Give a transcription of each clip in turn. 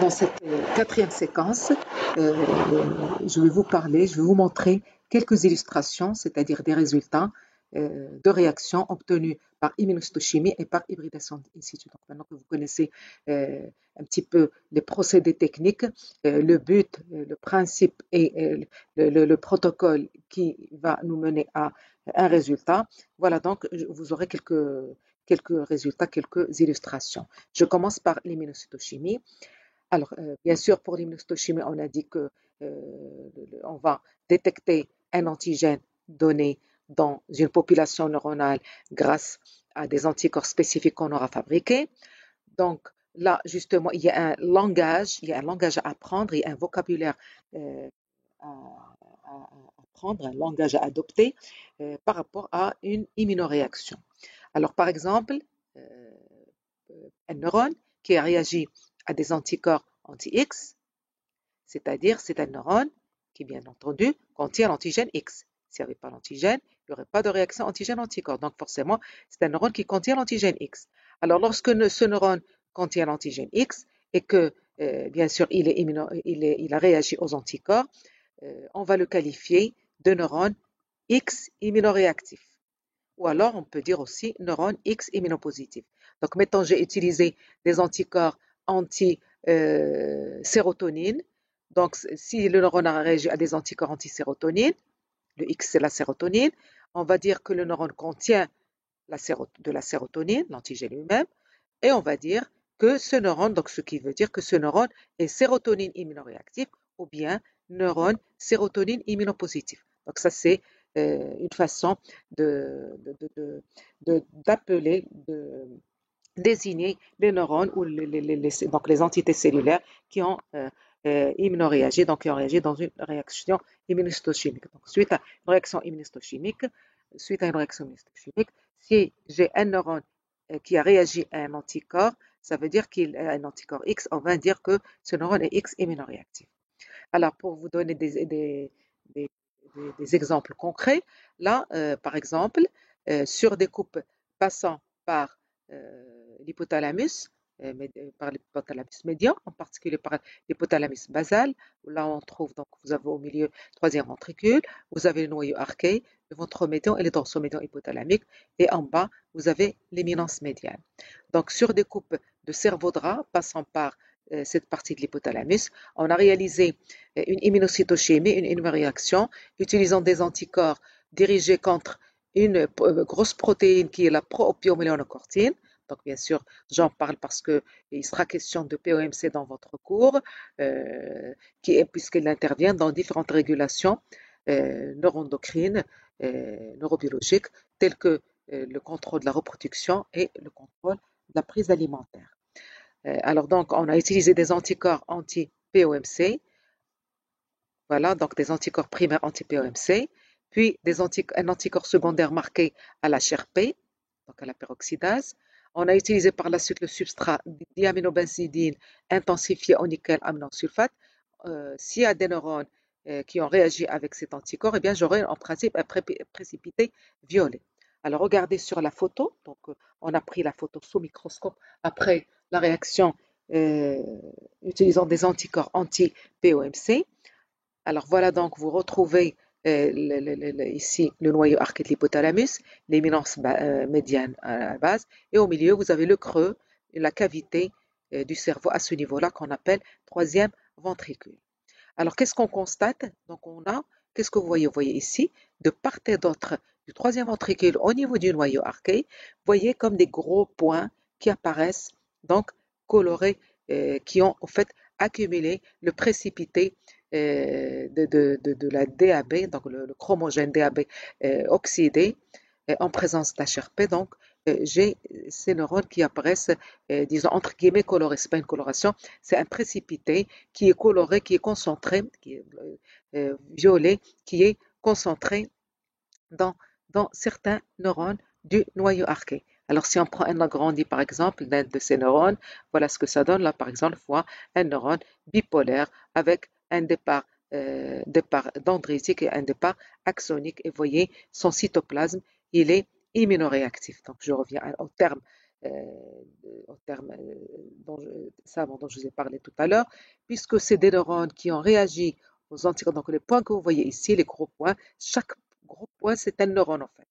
Dans cette quatrième séquence, je vais vous montrer quelques illustrations, c'est-à-dire des résultats de réactions obtenus par immunohistochimie et par hybridation in situ. Donc maintenant que vous connaissez un petit peu les procédés techniques, le but, le principe et le protocole qui va nous mener à un résultat, voilà donc vous aurez quelques résultats, quelques illustrations. Je commence par l'immunocytochimie. Alors, bien sûr, pour l'immunohistochimie, on a dit que on va détecter un antigène donné dans une population neuronale grâce à des anticorps spécifiques qu'on aura fabriqués. Donc, là, justement, il y a un langage à apprendre, il y a un vocabulaire à apprendre, un langage à adopter par rapport à une immunoréaction. Alors, par exemple, un neurone qui a réagi à des anticorps anti-X, c'est-à-dire c'est un neurone qui, bien entendu, contient l'antigène X. S'il n'y avait pas l'antigène, il n'y aurait pas de réaction antigène-anticorps. Donc forcément, c'est un neurone qui contient l'antigène X. Alors lorsque ce neurone contient l'antigène X et que, bien sûr, il a réagi aux anticorps, on va le qualifier de neurone X immunoréactif. Ou alors, on peut dire aussi neurone X immunopositif. Donc, mettons, j'ai utilisé des anticorps anti-sérotonine. Donc, si le neurone a réagi à des anticorps anti-sérotonine, le X c'est la sérotonine, on va dire que le neurone contient de la sérotonine, l'antigène lui-même, et on va dire que ce neurone, donc ce qui veut dire que ce neurone est sérotonine immunoréactif ou bien neurone sérotonine immunopositif. Donc ça c'est une façon d'appeler, de désigner les neurones ou donc les entités cellulaires qui ont immunoréagi, donc qui ont réagi dans une réaction immunohistochimique. Donc suite à une réaction immunohistochimique, si j'ai un neurone qui a réagi à un anticorps, ça veut dire qu'il a un anticorps X, on va dire que ce neurone est X immunoréactif. Alors, pour vous donner des exemples concrets, là, par exemple, sur des coupes passant par l'hypothalamus, par l'hypothalamus médian, en particulier par l'hypothalamus basal, où là on trouve, donc vous avez au milieu le troisième ventricule, vous avez le noyau arché, le ventromédian et le dorsomédian hypothalamique, et en bas, vous avez l'éminence médiane. Donc sur des coupes de cerveau-drap passant par cette partie de l'hypothalamus, on a réalisé une immunocytochimie, une immunoréaction, utilisant des anticorps dirigés contre une grosse protéine qui est la pro-opiomélénocortine. Donc, bien sûr, j'en parle parce qu'il sera question de POMC dans votre cours, puisqu'il intervient dans différentes régulations neuroendocrines, neurobiologiques, telles que le contrôle de la reproduction et le contrôle de la prise alimentaire. Alors, donc, on a utilisé des anticorps anti-POMC, voilà, donc des anticorps primaires anti-POMC, puis un anticorps secondaire marqué à la HRP, donc à la peroxydase. On a utilisé par la suite le substrat diaminobenzidine intensifié au nickel aminosulfate. S'il y a des neurones qui ont réagi avec cet anticorps, eh bien j'aurai en principe un précipité violet. Alors regardez sur la photo, donc on a pris la photo sous microscope après la réaction utilisant des anticorps anti-POMC. Alors voilà donc vous retrouvez ici le noyau arché de l'hypothalamus, l'éminence médiane à la base, et au milieu vous avez le creux, la cavité du cerveau à ce niveau-là qu'on appelle troisième ventricule. Alors qu'est-ce qu'on constate? Donc qu'est-ce que vous voyez? Vous voyez ici, de part et d'autre du troisième ventricule au niveau du noyau arché, vous voyez comme des gros points qui apparaissent, donc colorés, qui ont en fait accumulé le précipité de la DAB, donc le chromogène DAB oxydé en présence d'HRP. Donc, j'ai ces neurones qui apparaissent, disons, entre guillemets, colorés. Ce n'est pas une coloration, c'est un précipité qui est coloré, qui est concentré, qui est violet, qui est concentré dans certains neurones du noyau arché. Alors, si on prend un agrandi, par exemple, d'un de ces neurones, voilà ce que ça donne. Là, par exemple, on voit un neurone bipolaire avec un départ dendritique et un départ axonique. Et vous voyez, son cytoplasme, il est immunoréactif. Donc, je reviens au terme au terme dont je vous ai parlé tout à l'heure, puisque c'est des neurones qui ont réagi aux anticorps. Donc les points que vous voyez ici, les gros points, chaque gros point c'est un neurone en fait,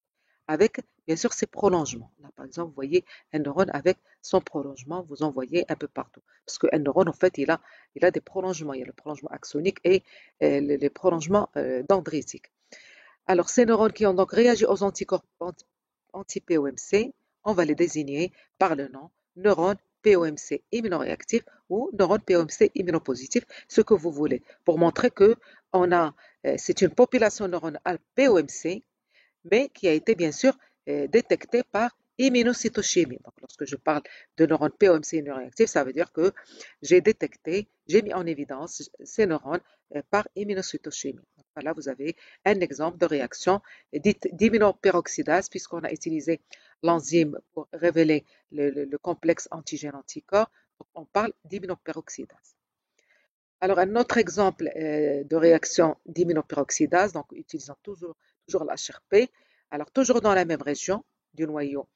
avec bien sûr ses prolongements. Là par exemple, vous voyez un neurone avec son prolongement, vous en voyez un peu partout. Parce qu'un neurone en fait, il a des prolongements, il y a le prolongement axonique et les prolongements dendritiques. Alors, ces neurones qui ont donc réagi aux anticorps anti-POMC, on va les désigner par le nom neurones POMC immunoréactifs ou neurones POMC immunopositifs, ce que vous voulez, pour montrer que c'est une population neuronale POMC, mais qui a été bien sûr détectée par immunocytochimie. Donc, lorsque je parle de neurones POMC immunoréactifs, ça veut dire que j'ai mis en évidence ces neurones par immunocytochimie. Là, vous avez un exemple de réaction dite d'immunoperoxydase, puisqu'on a utilisé l'enzyme pour révéler le complexe antigène-anticorps. On parle d'immunoperoxydase. Alors, un autre exemple de réaction d'immunoperoxydase, donc utilisant toujours l'HRP, alors toujours dans la même région du noyau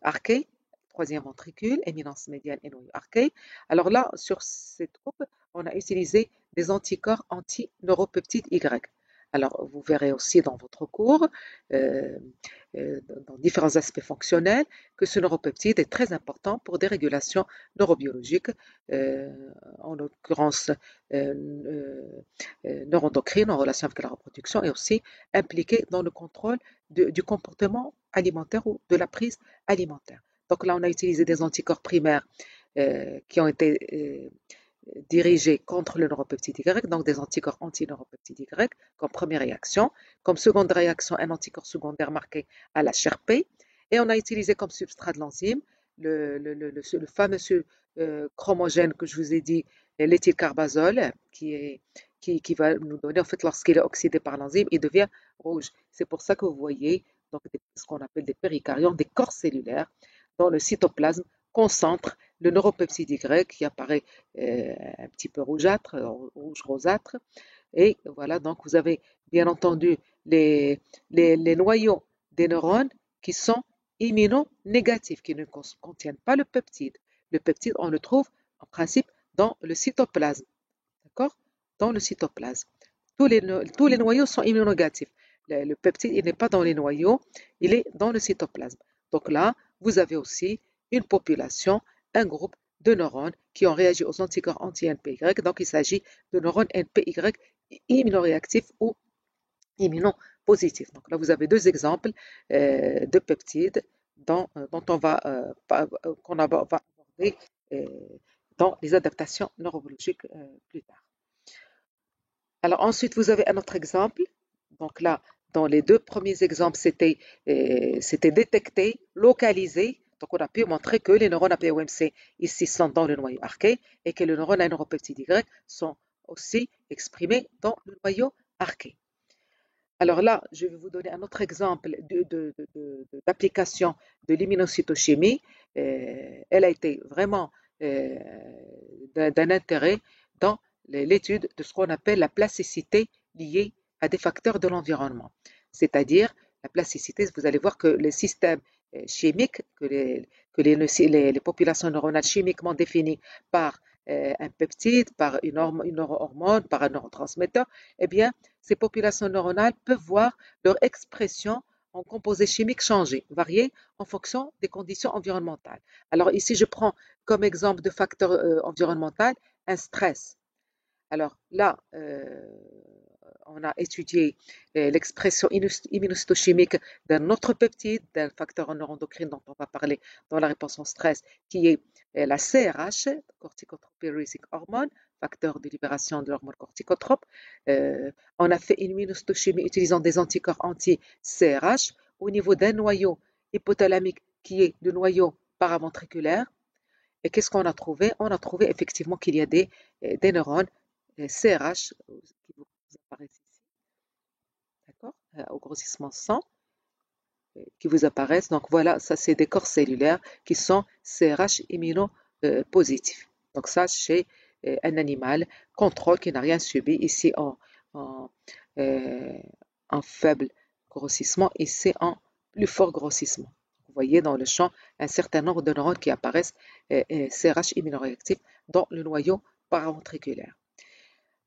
arché, troisième ventricule, éminence médiane et noyau arché. Alors là, sur cette groupe, on a utilisé des anticorps anti-neuropeptide Y. Alors, vous verrez aussi dans votre cours, euh, dans différents aspects fonctionnels, que ce neuropeptide est très important pour des régulations neurobiologiques, en l'occurrence neuroendocrines en relation avec la reproduction et aussi impliqué dans le contrôle du comportement alimentaire ou de la prise alimentaire. Donc là, on a utilisé des anticorps primaires qui ont été dirigés contre le neuropeptide Y, donc des anticorps anti-neuropeptide Y comme première réaction. Comme seconde réaction, un anticorps secondaire marqué à la HRP. Et on a utilisé comme substrat de l'enzyme le fameux chromogène que je vous ai dit, l'éthylcarbazole, qui va nous donner, en fait, lorsqu'il est oxydé par l'enzyme, il devient rouge. C'est pour ça que vous voyez donc, ce qu'on appelle des péricaryotes, des corps cellulaires, dans le cytoplasme concentre le neuropeptide Y qui apparaît un petit peu rougeâtre, rouge rosâtre. Et voilà, donc vous avez bien entendu les noyaux des neurones qui sont immunonégatifs, qui ne contiennent pas le peptide. Le peptide, on le trouve en principe dans le cytoplasme. D'accord? Dans le cytoplasme. Tous les noyaux sont immunonégatifs. Le peptide, il n'est pas dans les noyaux, il est dans le cytoplasme. Donc là, vous avez aussi une population, un groupe de neurones qui ont réagi aux anticorps anti-NPY. Donc il s'agit de neurones NPY immunoréactifs ou immunopositifs. Donc là, vous avez deux exemples de peptides qu'on va aborder dans les adaptations neurologiques plus tard. Alors ensuite, vous avez un autre exemple. Donc là, dans les deux premiers exemples, c'était détecté, localisé. Donc on a pu montrer que les neurones APOMC ici sont dans le noyau arché et que les neurones à neuropeptide Y sont aussi exprimés dans le noyau arché. Alors là, je vais vous donner un autre exemple d'application de l'immunocytochimie. Elle a été vraiment d'un intérêt dans l'étude de ce qu'on appelle la plasticité liée à des facteurs de l'environnement. C'est-à-dire, la plasticité, vous allez voir que les systèmes chimiques, que les populations neuronales chimiquement définies par un peptide, par une neurohormone, par un neurotransmetteur, eh bien, ces populations neuronales peuvent voir leur expression en composés chimiques changer, varier en fonction des conditions environnementales. Alors ici, je prends comme exemple de facteur environnemental un stress. Alors là, on a étudié l'expression immunocytochimique d'un autre peptide, d'un facteur neuroendocrine dont on va parler dans la réponse au stress, qui est la CRH, corticotropin-releasing hormone, facteur de libération de l'hormone corticotrope. On a fait une immunocytochimie utilisant des anticorps anti-CRH au niveau d'un noyau hypothalamique qui est le noyau paraventriculaire. Et qu'est-ce qu'on a trouvé? On a trouvé effectivement qu'il y a des neurones CRH qui vous apparaissent ici, d'accord, au grossissement 100, qui vous apparaissent. Donc voilà, ça c'est des corps cellulaires qui sont CRH immunopositifs. Donc ça chez un animal contrôle qui n'a rien subi, ici en, en faible grossissement, ici en plus fort grossissement. Vous voyez dans le champ un certain nombre de neurones qui apparaissent CRH immunoréactifs dans le noyau paraventriculaire.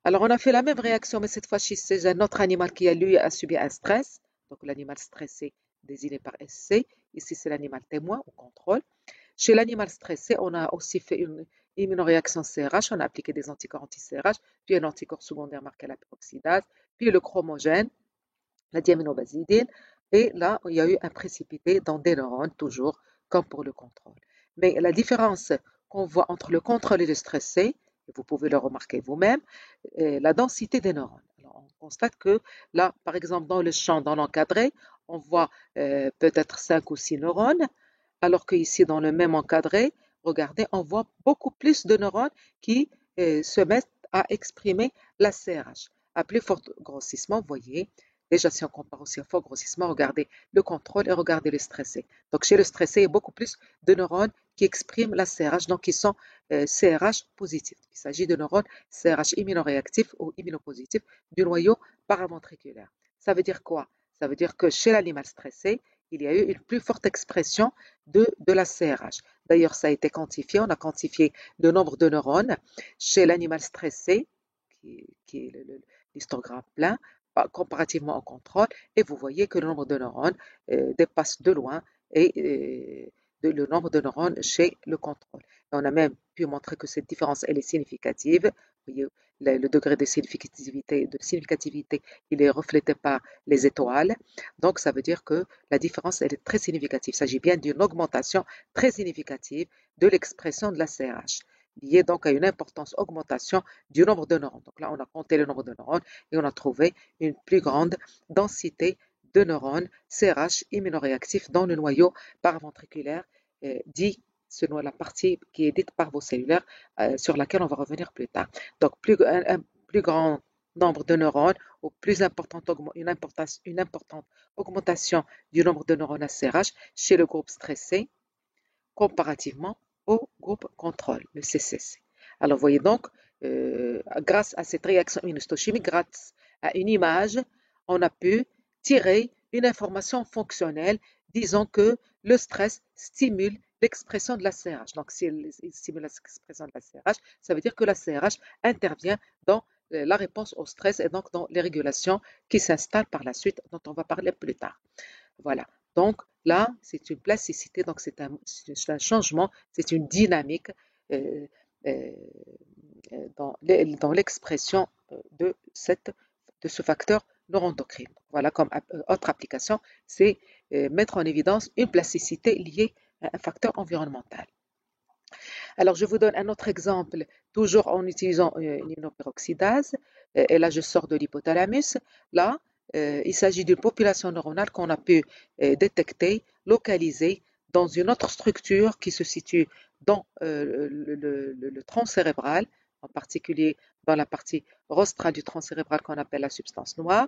Alors, on a fait la même réaction, mais cette fois-ci, c'est un autre animal qui, lui, a subi un stress. Donc, l'animal stressé désigné par SC. Ici, c'est l'animal témoin ou contrôle. Chez l'animal stressé, on a aussi fait une immunoréaction CRH. On a appliqué des anticorps anti-CRH, puis un anticorps secondaire marqué à la peroxydase, puis le chromogène, la diaminobazidine. Et là, il y a eu un précipité dans des neurones, toujours, comme pour le contrôle. Mais la différence qu'on voit entre le contrôle et le stressé, vous pouvez le remarquer vous-même, la densité des neurones. Alors, on constate que là, par exemple, dans le champ, dans l'encadré, on voit peut-être 5 ou 6 neurones, alors qu'ici, dans le même encadré, regardez, on voit beaucoup plus de neurones qui se mettent à exprimer la CRH. À plus fort grossissement, vous voyez, déjà si on compare aussi à fort grossissement, regardez le contrôle et regardez le stressé. Donc chez le stressé, il y a beaucoup plus de neurones qui expriment la CRH, donc qui sont CRH positifs. Il s'agit de neurones CRH immunoréactifs ou immunopositifs du noyau paraventriculaire. Ça veut dire quoi? Ça veut dire que chez l'animal stressé, il y a eu une plus forte expression de la CRH. D'ailleurs, ça a été quantifié. On a quantifié le nombre de neurones chez l'animal stressé, qui est l'histogramme plein, comparativement au contrôle, et vous voyez que le nombre de neurones dépasse de loin le nombre de neurones chez le contrôle. Et on a même pu montrer que cette différence elle est significative. Vous voyez, le degré de significativité, il est reflété par les étoiles. Donc, ça veut dire que la différence, elle est très significative. Il s'agit bien d'une augmentation très significative de l'expression de la CRH, liée donc à une importante augmentation du nombre de neurones. Donc là, on a compté le nombre de neurones et on a trouvé une plus grande densité de neurones CRH immunoréactifs dans le noyau paraventriculaire, dit selon la partie qui est dite parvocellulaire, sur laquelle on va revenir plus tard. Donc, un plus grand nombre de neurones ou une importante augmentation du nombre de neurones à CRH chez le groupe stressé comparativement au groupe contrôle, le CCC. Alors, vous voyez donc, grâce à cette réaction immunohistochimique, grâce à une image, on a pu tirer une information fonctionnelle disant que le stress stimule l'expression de la CRH. Donc, si il stimule l'expression de la CRH, ça veut dire que la CRH intervient dans la réponse au stress et donc dans les régulations qui s'installent par la suite, dont on va parler plus tard. Voilà. Donc là, c'est une plasticité, donc c'est un changement, c'est une dynamique euh, euh, dans l'expression de ce facteur neuroendocrine. Voilà, comme autre application, c'est mettre en évidence une plasticité liée à un facteur environnemental. Alors, je vous donne un autre exemple, toujours en utilisant une immunoperoxydase. Et là, je sors de l'hypothalamus. Là, il s'agit d'une population neuronale qu'on a pu détecter, localiser dans une autre structure qui se situe dans le tronc cérébral, en particulier dans la partie rostrale du tronc cérébral qu'on appelle la substance noire.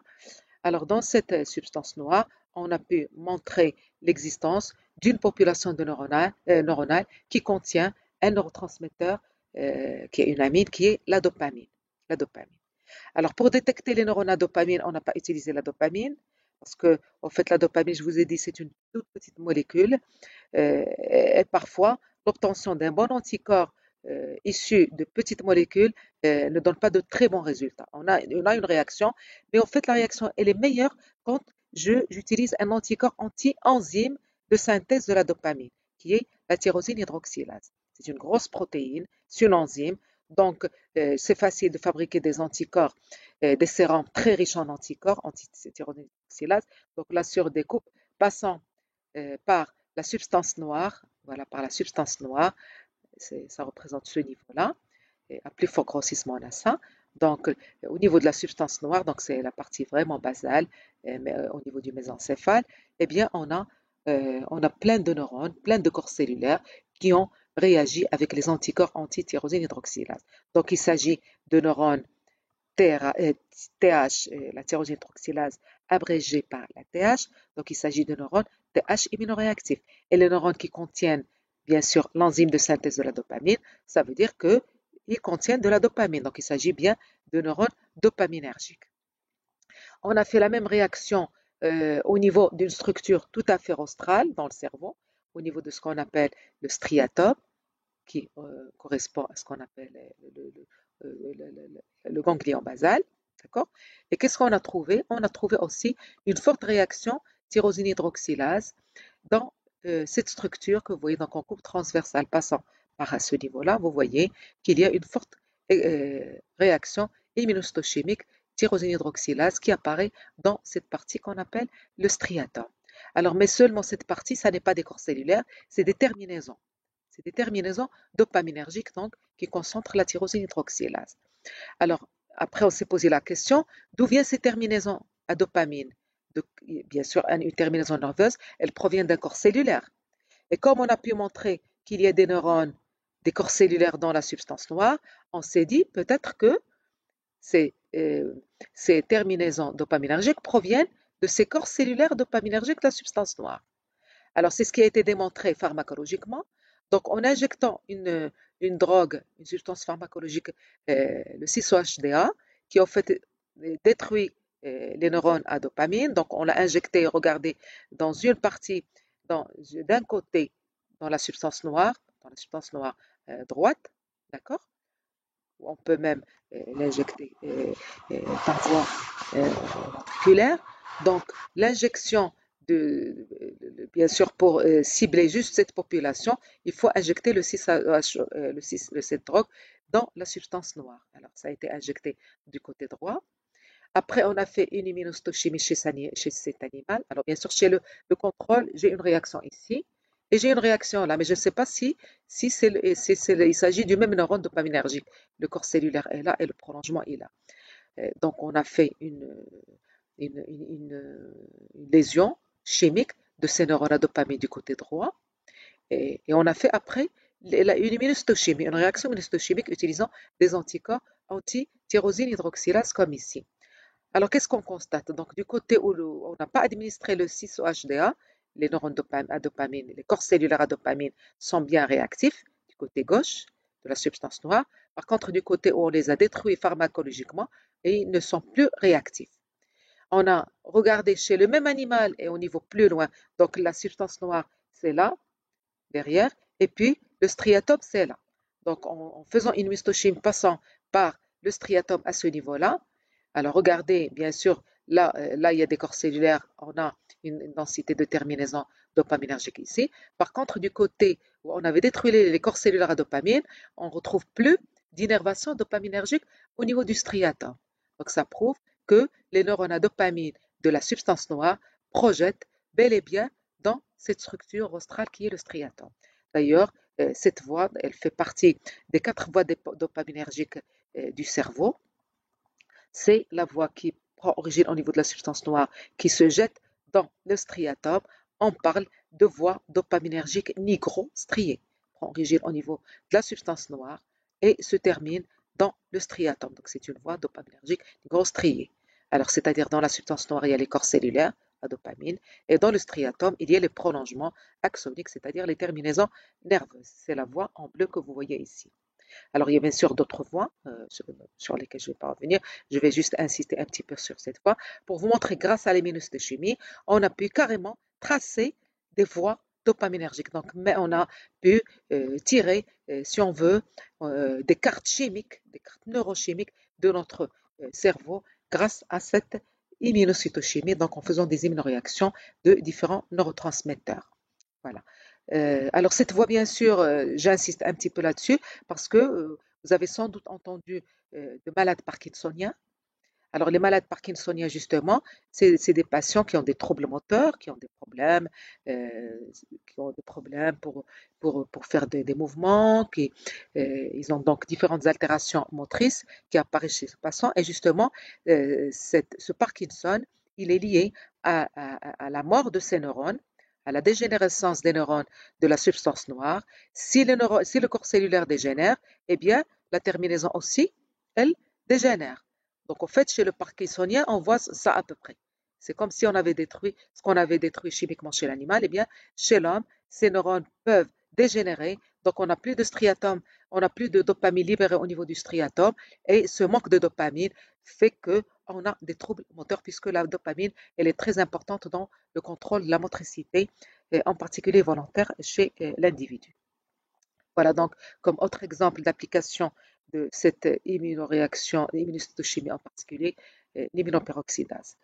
Alors, dans cette substance noire, on a pu montrer l'existence d'une population de neuronale qui contient un neurotransmetteur qui est une amine, qui est la dopamine. La dopamine. Alors, pour détecter les neurones à dopamine, on n'a pas utilisé la dopamine, parce que, en fait, la dopamine, je vous ai dit, c'est une toute petite molécule, et parfois, l'obtention d'un bon anticorps issu de petites molécules ne donne pas de très bons résultats. On a une réaction, mais en fait, la réaction, elle est meilleure quand j'utilise un anticorps anti-enzyme de synthèse de la dopamine, qui est la tyrosine hydroxylase. C'est une grosse protéine, c'est une enzyme, donc c'est facile de fabriquer des anticorps, des sérums très riches en anticorps, anti-tyrosine hydroxylase. Donc la surdécoupe passant par la substance noire, voilà, par la substance noire, ça représente ce niveau-là, et à plus fort grossissement on a ça. Donc au niveau de la substance noire, donc c'est la partie vraiment basale, mais au niveau du mésencéphale, eh bien on a plein de neurones, plein de corps cellulaires qui ont réagi avec les anticorps anti-tyrosine hydroxylase. Donc il s'agit de neurones TH, la tyrosine hydroxylase abrégée par la TH. Donc il s'agit de neurones TH immunoréactifs. Et les neurones qui contiennent bien sûr l'enzyme de synthèse de la dopamine, ça veut dire qu'ils contiennent de la dopamine. Donc il s'agit bien de neurones dopaminergiques. On a fait la même réaction au niveau d'une structure tout à fait rostrale dans le cerveau. au niveau de ce qu'on appelle le striatum, qui correspond à ce qu'on appelle le ganglion basal. D'accord? Et qu'est-ce qu'on a trouvé? On a trouvé aussi une forte réaction tyrosine hydroxylase dans cette structure que vous voyez donc en coupe transversale passant par ce niveau-là. Vous voyez qu'il y a une forte réaction immunohistochimique tyrosine hydroxylase qui apparaît dans cette partie qu'on appelle le striatum. Alors, mais seulement cette partie, ça n'est pas des corps cellulaires, c'est des terminaisons. C'est des terminaisons dopaminergiques donc, qui concentrent la tyrosine hydroxylase. Alors, après, on s'est posé la question, d'où viennent ces terminaisons à dopamine? Bien sûr, une terminaison nerveuse, elle provient d'un corps cellulaire. Et comme on a pu montrer qu'il y a des neurones, des corps cellulaires dans la substance noire, on s'est dit peut-être que ces terminaisons dopaminergiques proviennent de ces corps cellulaires dopaminergiques de la substance noire. Alors, c'est ce qui a été démontré pharmacologiquement. Donc, en injectant une drogue, une substance pharmacologique, le 6-OHDA, qui en fait détruit les neurones à dopamine. Donc, on l'a injecté, regardez, dans une partie, d'un côté, dans la substance noire droite, d'accord? On peut même l'injecter par voie ventriculaire. Donc, l'injection bien sûr, pour cibler juste cette population, il faut injecter cette drogue dans la substance noire. Alors, ça a été injecté du côté droit. Après, on a fait une immunohistochimie chez cet animal. Alors, bien sûr, chez le contrôle, j'ai une réaction ici et j'ai une réaction là, mais je ne sais pas si il s'agit du même neurone dopaminergique. Le corps cellulaire est là et le prolongement est là. Donc, on a fait une lésion chimique de ces neurones à dopamine du côté droit et on a fait après une immunohistochimie, une réaction immunohistochimique utilisant des anticorps anti-tyrosine hydroxylase comme ici. Alors, qu'est-ce qu'on constate? Donc, du côté où on n'a pas administré le 6-OHDA, les neurones à dopamine, les corps cellulaires à dopamine sont bien réactifs du côté gauche de la substance noire. Par contre, du côté où on les a détruits pharmacologiquement, ils ne sont plus réactifs. On a regardé chez le même animal et au niveau plus loin. Donc, la substance noire, c'est là, derrière, et puis le striatum, c'est là. Donc, en faisant une histochimie passant par le striatum à ce niveau-là, alors regardez, bien sûr, là, il y a des corps cellulaires, on a une densité de terminaison dopaminergique ici. Par contre, du côté où on avait détruit les corps cellulaires à dopamine, on ne retrouve plus d'innervation dopaminergique au niveau du striatum. Donc, ça prouve que les neurones à dopamine de la substance noire projettent bel et bien dans cette structure rostrale qui est le striatum. D'ailleurs, cette voie, elle fait partie des 4 voies dopaminergiques du cerveau. C'est la voie qui prend origine au niveau de la substance noire, qui se jette dans le striatum. On parle de voie dopaminergique nigro-striée, prend origine au niveau de la substance noire et se termine dans le striatum. Donc, c'est une voie dopaminergique nigro-striée. Alors, c'est-à-dire dans la substance noire, il y a les corps cellulaires à dopamine, et dans le striatum, il y a les prolongements axoniques, c'est-à-dire les terminaisons nerveuses. C'est la voie en bleu que vous voyez ici. Alors, il y a bien sûr d'autres voies sur lesquelles je ne vais pas revenir. Je vais juste insister un petit peu sur cette voie pour vous montrer, grâce à l'immunohistochimie, on a pu carrément tracer des voies dopaminergiques. Donc, mais on a pu tirer, si on veut, des cartes chimiques, des cartes neurochimiques de notre cerveau grâce à cette immunocytochimie, donc en faisant des immunoréactions de différents neurotransmetteurs. Voilà. Alors cette voie, bien sûr, j'insiste un petit peu là-dessus parce que vous avez sans doute entendu de malades parkinsoniens. Alors les malades parkinsoniens, justement, c'est des patients qui ont des troubles moteurs, qui ont des problèmes, pour faire des mouvements, ils ont donc différentes altérations motrices qui apparaissent chez ce patient. Et justement, ce Parkinson, il est lié à la mort de ces neurones, à la dégénérescence des neurones de la substance noire. Si le corps cellulaire dégénère, eh bien, la terminaison aussi, elle dégénère. Donc, en fait, chez le parkinsonien, on voit ça à peu près. C'est comme si on avait détruit ce qu'on avait détruit chimiquement chez l'animal. Eh bien, chez l'homme, ces neurones peuvent dégénérer. Donc, on n'a plus de striatum, on n'a plus de dopamine libérée au niveau du striatum. Et ce manque de dopamine fait que on a des troubles moteurs puisque la dopamine, elle est très importante dans le contrôle de la motricité, en particulier volontaire chez l'individu. Voilà donc comme autre exemple d'application de cette immunoréaction, immunocytochimie en particulier, l'immunoperoxydase.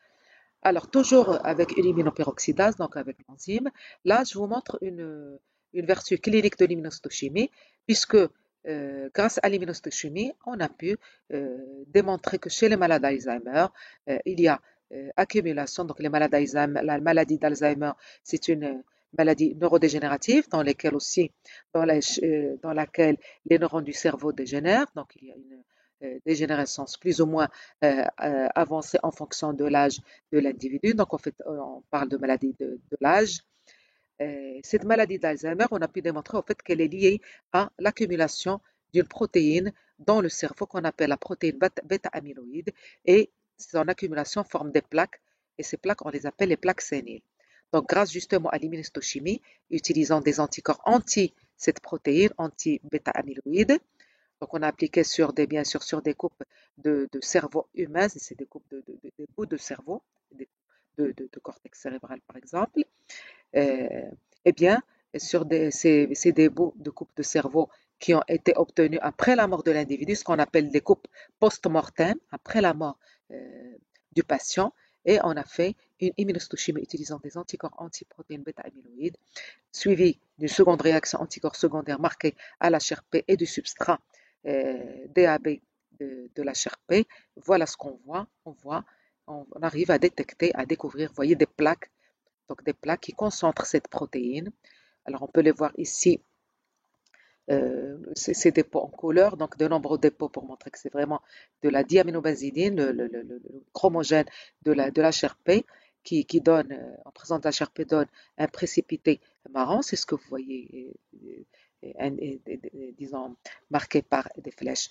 Alors, toujours avec une immunoperoxydase, donc avec l'enzyme, là, je vous montre une vertu clinique de l'immunocytochimie, puisque grâce à l'immunocytochimie, on a pu démontrer que chez les malades d'Alzheimer, il y a accumulation, donc les malades d'Alzheimer, la maladie d'Alzheimer, c'est une maladie neurodégénérative dans laquelle les neurones du cerveau dégénèrent, donc il y a une dégénérescence plus ou moins avancée en fonction de l'âge de l'individu. Donc, en fait, on parle de maladie de l'âge. Cette maladie d'Alzheimer, on a pu démontrer en fait qu'elle est liée à l'accumulation d'une protéine dans le cerveau qu'on appelle la protéine bêta-amyloïde et son accumulation forme des plaques et ces plaques, on les appelle les plaques séniles. Donc, grâce justement à l'immunohistochimie, utilisant des anticorps anti cette protéine, anti-bêta-amyloïde, donc, on a appliqué bien sûr sur des coupes de cerveau humain, c'est des coupes des bouts de cerveau, de cortex cérébral par exemple. Eh bien, c'est des bouts de coupes de cerveau qui ont été obtenus après la mort de l'individu, ce qu'on appelle des coupes post-mortem, après la mort du patient. Et on a fait une immunohistochimie utilisant des anticorps antiprotéines bêta-amyloïdes, suivie d'une seconde réaction anticorps secondaire marquée à l'HRP et du substrat DAB de l'HRP. Voilà ce qu'on voit. On arrive à détecter, à découvrir, vous voyez, des plaques, donc des plaques qui concentrent cette protéine. Alors on peut les voir ici, ces dépôts en couleur, donc de nombreux dépôts pour montrer que c'est vraiment de la diaminobenzidine, le chromogène de l'HRP qui donne, en présence de l'HRP, donne un précipité marron, c'est ce que vous voyez, disons, marqué par des flèches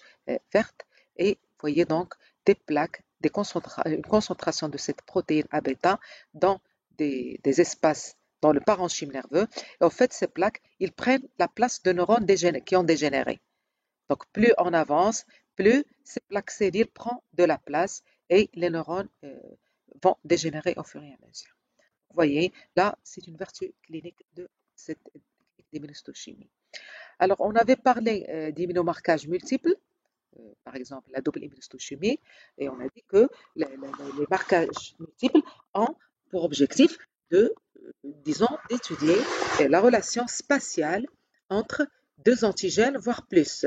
vertes. Et vous voyez donc des plaques, une concentration de cette protéine A-bêta dans des espaces dans le parenchyme nerveux. Et en fait, ces plaques, ils prennent la place de neurones qui ont dégénéré. Donc, plus on avance, plus ces plaques séniles prennent de la place et les neurones vont dégénérer au fur et à mesure. Vous voyez, là, c'est une vertu clinique de cette immunohistochimie. Alors, on avait parlé d'immunomarquage multiple, par exemple la double immunohistochimie, et on a dit que les marquages multiples ont pour objectif disons, d'étudier la relation spatiale entre deux antigènes, voire plus.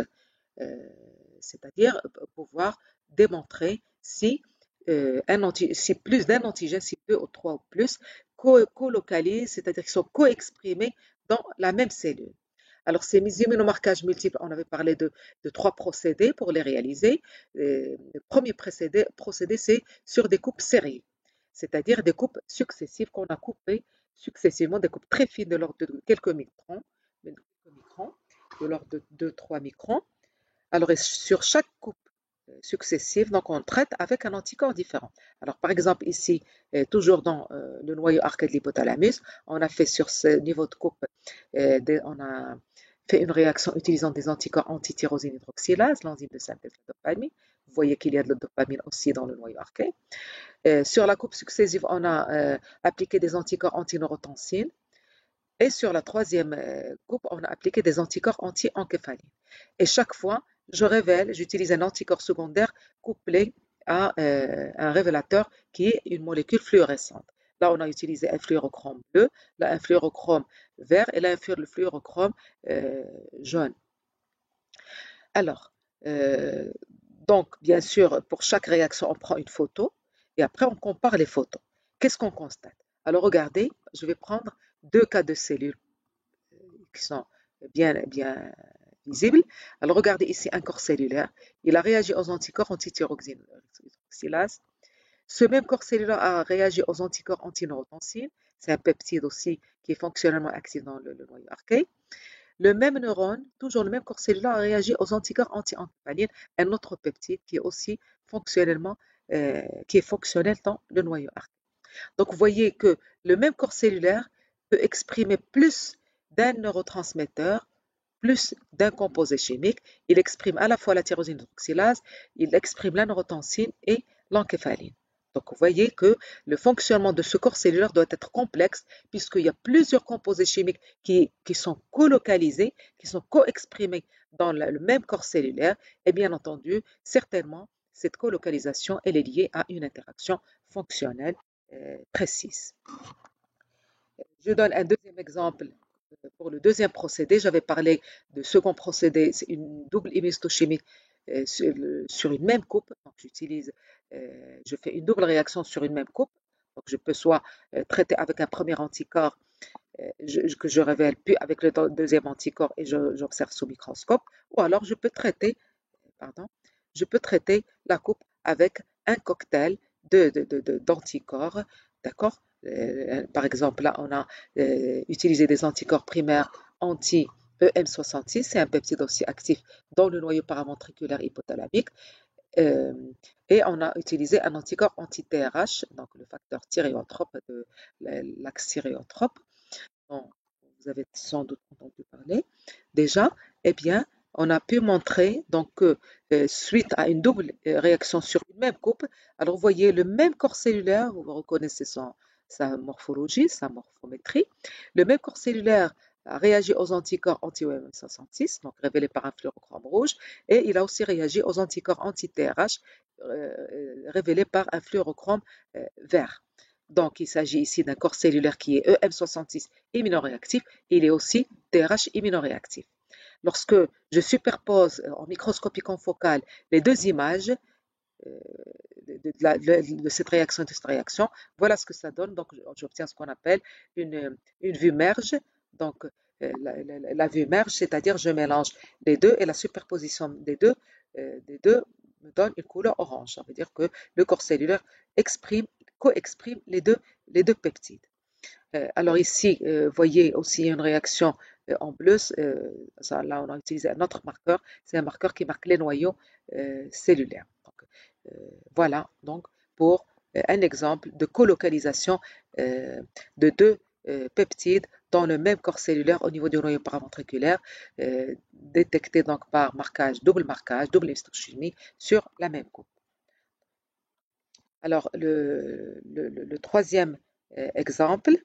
C'est-à-dire pouvoir démontrer si plus d'un antigène, si deux ou trois ou plus, co-localisent, c'est-à-dire qu'ils sont co-exprimés dans la même cellule. Alors, ces immunomarquages multiples, on avait parlé de trois procédés pour les réaliser. Le premier procédé, c'est sur des coupes serrées, c'est-à-dire des coupes successives qu'on a coupées successivement, des coupes très fines de l'ordre de quelques microns, de l'ordre de 2-3 microns. Alors, sur chaque coupe successive, donc on traite avec un anticorps différent. Alors, par exemple, ici, toujours dans le noyau arqué de l'hypothalamus, on a fait sur ce niveau de coupe, on a fait une réaction utilisant des anticorps anti-tyrosine hydroxylase, l'enzyme de synthèse de dopamine. Vous voyez qu'il y a de la dopamine aussi dans le noyau arqué. Sur la coupe successive, on a appliqué des anticorps anti-neurotensine. Et sur la troisième coupe, on a appliqué des anticorps anti-encéphaline. Et chaque fois, j'utilise un anticorps secondaire couplé à un révélateur qui est une molécule fluorescente. Là, on a utilisé un fluorochrome bleu, là, un fluorochrome vert et là, un fluorochrome jaune. Alors, donc, bien sûr, pour chaque réaction, on prend une photo et après, on compare les photos. Qu'est-ce qu'on constate? Alors, regardez, je vais prendre deux cas de cellules qui sont bien visibles. Alors, regardez ici un corps cellulaire. Il a réagi aux anticorps anti-thyroxylase. Ce même corps cellulaire a réagi aux anticorps anti-neurotensine. C'est un peptide aussi qui est fonctionnellement actif dans le noyau archaïque. Le même neurone, toujours le même corps cellulaire, a réagi aux anticorps anti-encéphaline, un autre peptide qui est aussi fonctionnel dans le noyau archaïque. Donc, vous voyez que le même corps cellulaire peut exprimer plus d'un neurotransmetteur, plus d'un composé chimique. Il exprime à la fois la tyrosine hydroxylase, il exprime la neurotensine et l'encéphaline. Donc, vous voyez que le fonctionnement de ce corps cellulaire doit être complexe puisqu'il y a plusieurs composés chimiques qui sont colocalisés, qui sont co-exprimés dans le même corps cellulaire. Et bien entendu, certainement, cette colocalisation, elle est liée à une interaction fonctionnelle précise. Je donne un deuxième exemple pour le deuxième procédé. J'avais parlé de second procédé, c'est une double immunohistochimie sur une même coupe. Donc, je fais une double réaction sur une même coupe. Donc, je peux soit traiter avec un premier anticorps que je révèle, puis avec le deuxième anticorps et j'observe sous microscope, ou alors pardon, je peux traiter la coupe avec un cocktail d'anticorps, d'accord? Par exemple, là, on a utilisé des anticorps primaires anti-EM66, c'est un peptide aussi actif dans le noyau paraventriculaire hypothalamique. Euh, et on a utilisé un anticorps anti-TRH, donc le facteur thyréotrope de l'axe thyréotrope, dont vous avez sans doute entendu parler déjà. Eh bien, on a pu montrer donc que suite à une double réaction sur une même coupe, alors vous voyez le même corps cellulaire, vous reconnaissez sa morphologie, sa morphométrie, le même corps cellulaire a réagi aux anticorps anti-OM66, donc révélés par un fluorochrome rouge, et il a aussi réagi aux anticorps anti-TRH révélés par un fluorochrome vert. Donc, il s'agit ici d'un corps cellulaire qui est EM66 immunoréactif, et il est aussi TRH immunoréactif. Lorsque je superpose en microscopie confocale les deux images de cette réaction et de cette réaction, voilà ce que ça donne. Donc, j'obtiens ce qu'on appelle une vue merge. Donc, la vue merge, c'est-à-dire je mélange les deux et la superposition des deux me donne une couleur orange. Ça veut dire que le corps cellulaire co-exprime les deux peptides. Alors ici, vous voyez aussi une réaction en bleu. Là, on a utilisé un autre marqueur. C'est un marqueur qui marque les noyaux cellulaires. Donc, voilà donc pour un exemple de colocalisation de deux peptides dans le même corps cellulaire au niveau du noyau paraventriculaire, détecté donc par double histochimie sur la même coupe. Alors, le troisième exemple,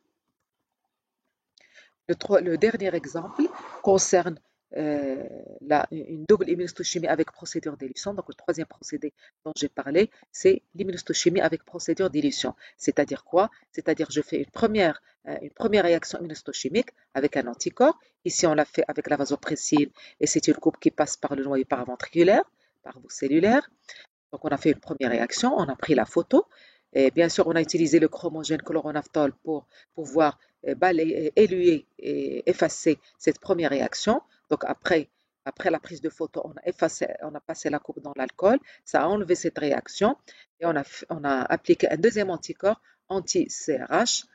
le dernier exemple concerne une double immunohistochimie avec procédure d'élution. Donc, le troisième procédé dont j'ai parlé, c'est l'immunohistochimie avec procédure d'élution. C'est-à-dire quoi? C'est-à-dire je fais une première réaction immunohistochimique avec un anticorps. Ici, on l'a fait avec la vasopressine et c'est une coupe qui passe par le noyau paraventriculaire, par vos cellulaires. Donc, on a fait une première réaction, on a pris la photo. Et bien sûr, on a utilisé le chromogène chloronaphthol pour pouvoir éluer et effacer cette première réaction. Donc, après la prise de photo, on a passé la coupe dans l'alcool. Ça a enlevé cette réaction. Et on a appliqué un deuxième anticorps anti-CRH.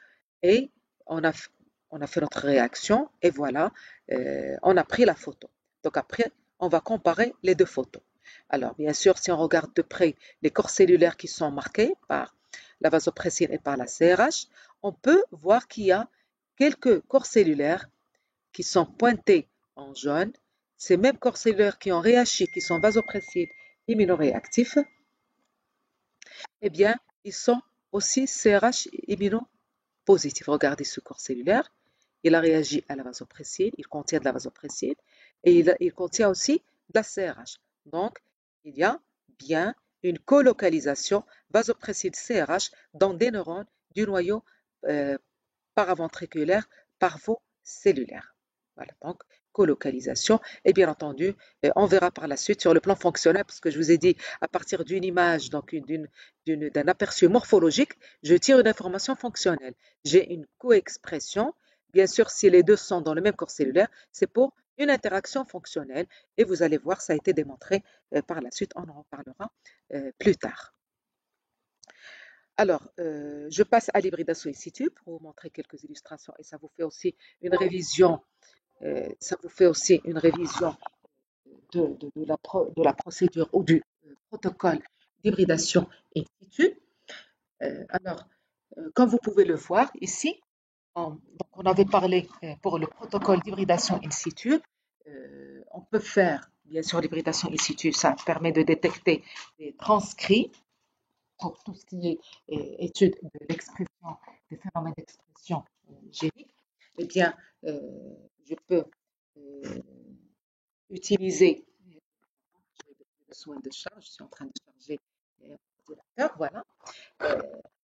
Et on a fait notre réaction. Et voilà, on a pris la photo. Donc, après, on va comparer les deux photos. Alors, bien sûr, si on regarde de près les corps cellulaires qui sont marqués par la vasopressine et par la CRH, on peut voir qu'il y a quelques corps cellulaires qui sont pointés en jaune. Ces mêmes corps cellulaires qui ont réagi, qui sont vasopressines immunoréactifs, eh bien, ils sont aussi CRH immunopositifs. Regardez ce corps cellulaire. Il a réagi à la vasopressine, il contient de la vasopressine et il contient aussi de la CRH. Donc, il y a bien une colocalisation vasopressine-CRH dans des neurones du noyau paraventriculaire parvocellulaire. Voilà, donc colocalisation. Et bien entendu, on verra par la suite sur le plan fonctionnel, parce que je vous ai dit, à partir d'une image, donc d'un aperçu morphologique, je tire une information fonctionnelle. J'ai une coexpression. Bien sûr, si les deux sont dans le même corps cellulaire, c'est pour une interaction fonctionnelle. Et vous allez voir, ça a été démontré par la suite, on en reparlera plus tard. Alors, je passe à l'hybridation in situ pour vous montrer quelques illustrations et ça vous fait aussi une révision, de la procédure ou du protocole d'hybridation in situ. Alors, comme vous pouvez le voir ici, donc on avait parlé pour le protocole d'hybridation in situ. On peut faire, bien sûr, l'hybridation in situ, ça permet de détecter des transcrits pour tout ce qui est étude de l'expression, des phénomènes d'expression génique, eh bien, je peux euh, utiliser, j'ai besoin de charge, je suis en train de charger l'ordinateur, voilà. Euh,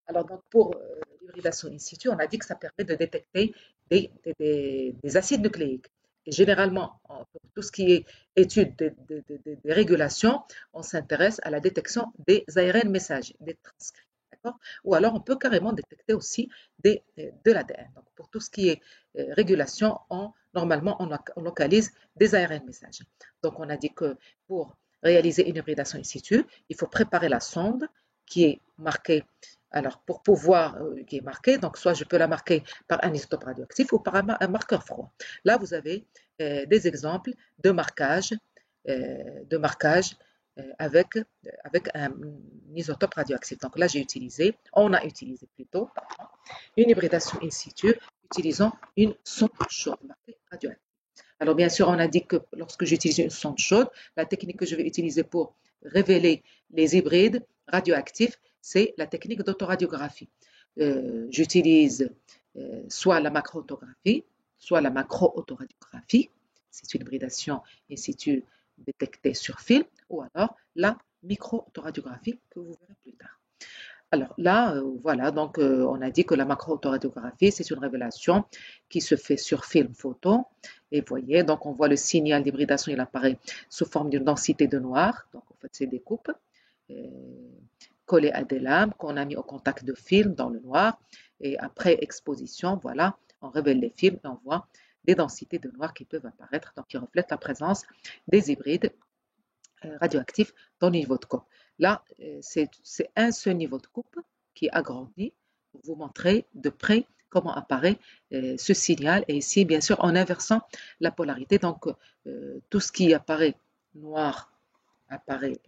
alors, donc, pour l'hybridation in situ, on a dit que ça permet de détecter des acides nucléiques. Et généralement, pour tout ce qui est étude des régulations, on s'intéresse à la détection des ARN messagers, des transcrits. Ou alors, on peut carrément détecter aussi de l'ADN. Donc, pour tout ce qui est régulation, normalement, on localise des ARN messagers. Donc, on a dit que pour réaliser une hybridation in situ, il faut préparer la sonde qui est marquée. Alors, pour pouvoir, qui est marquée, donc soit je peux la marquer par un isotope radioactif ou par un marqueur froid. Là, vous avez des exemples de marquage, avec un isotope radioactif. Donc là, on a utilisé plutôt, une hybridation in situ utilisant une sonde chaude marquée radioactive. Alors bien sûr, on a dit que lorsque j'utilise une sonde chaude, la technique que je vais utiliser pour révéler les hybrides radioactifs, c'est la technique d'autoradiographie. J'utilise soit la macro-autographie, soit la macro-autoradiographie, c'est une hybridation in situ détectée sur film, ou alors la micro-autoradiographie que vous verrez plus tard. Alors là, voilà, donc on a dit que la macro-autoradiographie, c'est une révélation qui se fait sur film photo. Et vous voyez, donc on voit le signal d'hybridation, il apparaît sous forme d'une densité de noir. Donc en fait, c'est des coupes collées à des lames qu'on a mis au contact de film dans le noir. Et après exposition, voilà, on révèle les films et on voit des densités de noir qui peuvent apparaître, donc qui reflètent la présence des hybrides radioactifs dans le niveau de coupe. Là, c'est un seul niveau de coupe qui est agrandi pour vous montrer de près comment apparaît ce signal. Et ici, bien sûr, en inversant la polarité. Donc, tout ce qui apparaît noir apparaît,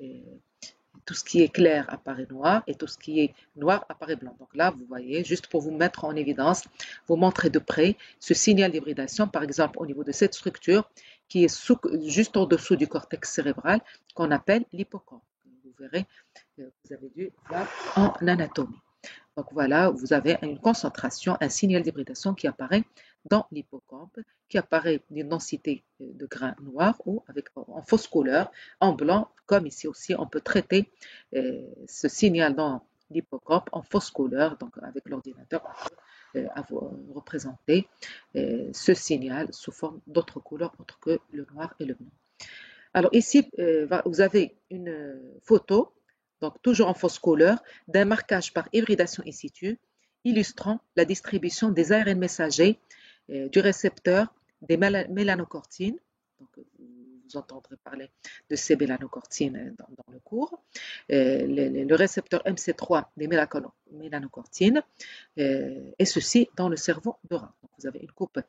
tout ce qui est clair apparaît noir et tout ce qui est noir apparaît blanc. Donc là, vous voyez, juste pour vous mettre en évidence, vous montrer de près ce signal d'hybridation, par exemple, au niveau de cette structure qui est juste en dessous du cortex cérébral, qu'on appelle l'hippocampe. Vous verrez, vous avez dû voir en anatomie. Donc voilà, vous avez une concentration, un signal d'hybridation qui apparaît dans l'hippocampe, qui apparaît d'une densité de grains noirs ou en fausse couleur, en blanc, comme ici aussi, on peut traiter ce signal dans l'hippocampe en fausse couleur, donc avec l'ordinateur, on peut représenter ce signal sous forme d'autres couleurs autres que le noir et le blanc. Alors ici, vous avez une photo, donc toujours en fausse couleur, d'un marquage par hybridation in situ, illustrant la distribution des ARN messagers du récepteur des mélanocortines. Donc, vous entendrez parler de ces mélanocortines dans le cours. Le récepteur MC3 des mélanocortines, et ceci dans le cerveau de rat. Donc, vous avez une coupe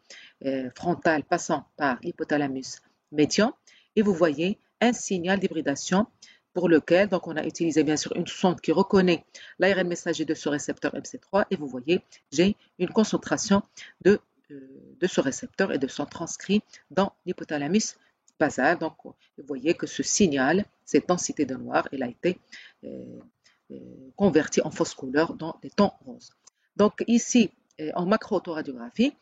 frontale passant par l'hypothalamus médian et vous voyez un signal d'hybridation pour lequel donc on a utilisé bien sûr une sonde qui reconnaît l'ARN messager de ce récepteur MC3 et vous voyez j'ai une concentration de ce récepteur et de son transcrit dans l'hypothalamus basal. Donc vous voyez que ce signal, cette densité de noir, elle a été convertie en fausse couleur dans des tons roses. Donc ici, en macro-autoradiographie,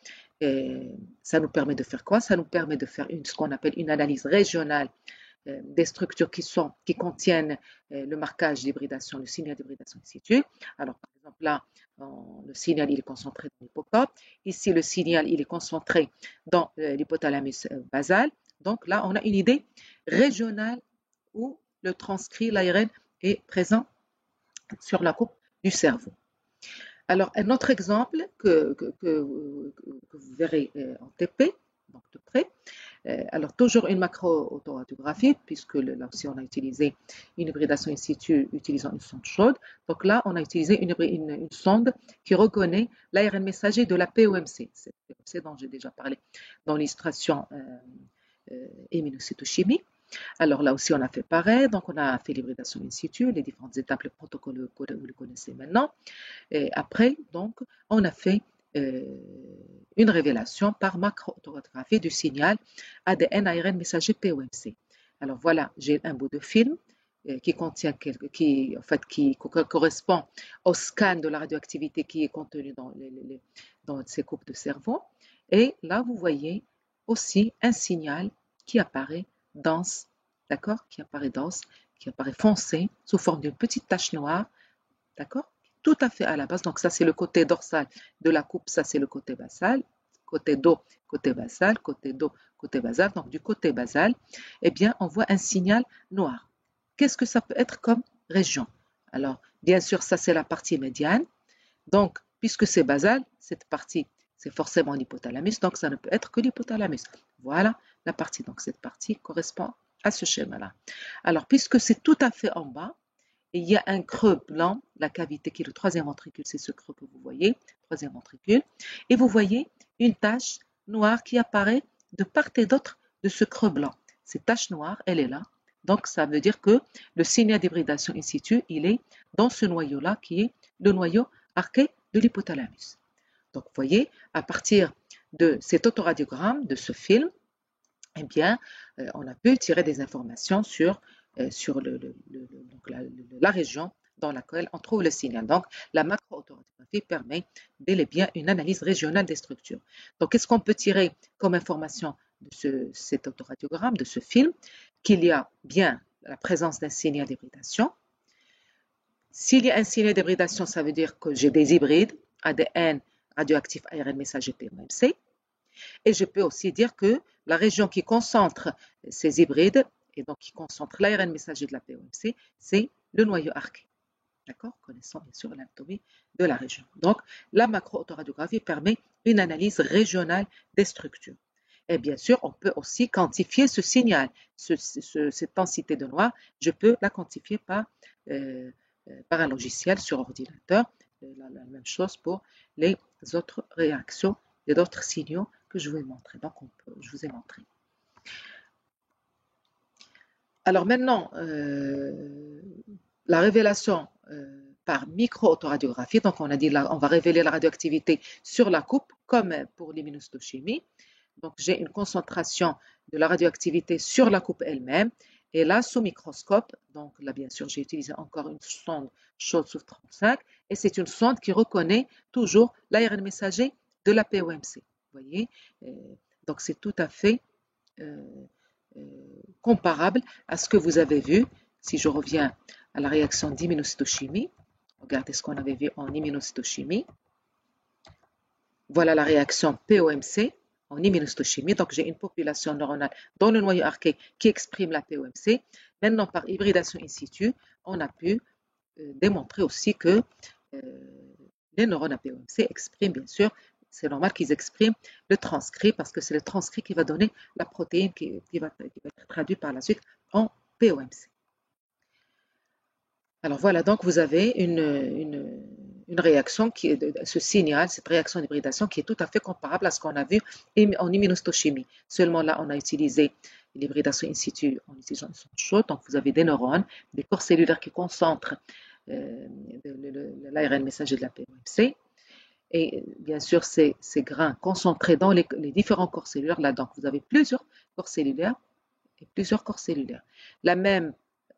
ça nous permet de faire quoi? Ça nous permet de faire ce qu'on appelle une analyse régionale des structures qui contiennent le marquage d'hybridation, le signal d'hybridation in situ. Alors, par exemple, là, le signal il est concentré dans l'hippocampe. Ici, le signal il est concentré dans l'hypothalamus basal. Donc là, on a une idée régionale où le transcrit, l'ARN, est présent sur la coupe du cerveau. Alors, un autre exemple que vous verrez en TP, donc de près, alors toujours une macro-autoradiographie, puisque là aussi on a utilisé une hybridation in situ utilisant une sonde chaude. Donc là, on a utilisé une sonde qui reconnaît l'ARN messager de la POMC, cette POMC dont j'ai déjà parlé dans l'illustration immunocytochimie. Alors là aussi, on a fait pareil. Donc, on a fait l'hybridation in situ, les différentes étapes, le protocole que vous le connaissez maintenant. Et après, donc, on a fait une révélation par macro-autographie du signal ADN-ARN messager POMC. Alors voilà, j'ai un bout de film qui contient, qui correspond au scan de la radioactivité qui est contenu dans ces coupes de cerveau. Et là, vous voyez aussi un signal qui apparaît dense, d'accord, qui apparaît foncé sous forme d'une petite tache noire, d'accord, tout à fait à la base. Donc ça, c'est le côté dorsal de la coupe, ça c'est le côté basal, côté dos, côté basal, côté dos, côté basal. Donc du côté basal, eh bien, on voit un signal noir. Qu'est-ce que ça peut être comme région? Alors, bien sûr, ça c'est la partie médiane. Donc, puisque c'est basal, cette partie, c'est forcément l'hypothalamus, donc ça ne peut être que l'hypothalamus. Voilà la partie. Donc cette partie correspond à ce schéma-là. Alors, puisque c'est tout à fait en bas, il y a un creux blanc, la cavité qui est le troisième ventricule, c'est ce creux que vous voyez, troisième ventricule, et vous voyez une tache noire qui apparaît de part et d'autre de ce creux blanc. Cette tache noire, elle est là. Donc, ça veut dire que le signal d'hybridation in situ, il est dans ce noyau-là qui est le noyau arqué de l'hypothalamus. Donc, vous voyez, à partir de cet autoradiogramme, de ce film, eh bien, on a pu tirer des informations sur la région dans laquelle on trouve le signal. Donc, la macro-autoradiographie permet bel et bien une analyse régionale des structures. Donc, qu'est-ce qu'on peut tirer comme information de cet autoradiogramme, de ce film? Qu'il y a bien la présence d'un signal d'hybridation. S'il y a un signal d'hybridation, ça veut dire que j'ai des hybrides, ADN, radioactif, ARN messager, POMC. Et je peux aussi dire que la région qui concentre ces hybrides, et donc qui concentre l'ARN messager de la POMC, c'est le noyau arqué. D'accord? Connaissant bien sûr l'anatomie de la région. Donc, la macro-autoradiographie permet une analyse régionale des structures. Et bien sûr, on peut aussi quantifier ce signal, cette densité de noir, je peux la quantifier par un logiciel sur ordinateur. La même chose pour les autres réactions et d'autres signaux que je vous ai montré. Donc, je vous ai montré. Alors maintenant, la révélation par micro-autoradiographie, donc on a dit là, on va révéler la radioactivité sur la coupe, comme pour l'immunohistochimie. Donc j'ai une concentration de la radioactivité sur la coupe elle-même. Et là, sous microscope, donc là bien sûr j'ai utilisé encore une sonde chaude sous 35, et c'est une sonde qui reconnaît toujours l'ARN messager de la POMC. Vous voyez, donc c'est tout à fait comparable à ce que vous avez vu. Si je reviens à la réaction d'immunocytochimie, regardez ce qu'on avait vu en immunocytochimie. Voilà la réaction POMC en immunocytochimie. Donc j'ai une population neuronale dans le noyau arqué qui exprime la POMC. Maintenant, par hybridation in situ, on a pu démontrer aussi que les neurones à POMC expriment, bien sûr, c'est normal qu'ils expriment le transcrit parce que c'est le transcrit qui va donner la protéine qui va être traduite par la suite en POMC. Alors voilà, donc vous avez une réaction ce signal, cette réaction d'hybridation qui est tout à fait comparable à ce qu'on a vu en immunohistochimie. Seulement là, on a utilisé l'hybridation in situ en utilisant une sonde chaude. Donc vous avez des neurones, des corps cellulaires qui concentrent l'ARN messager de la POMC. Et bien sûr, ces grains concentrés dans les différents corps cellulaires, là, donc vous avez plusieurs corps cellulaires et plusieurs corps cellulaires. La même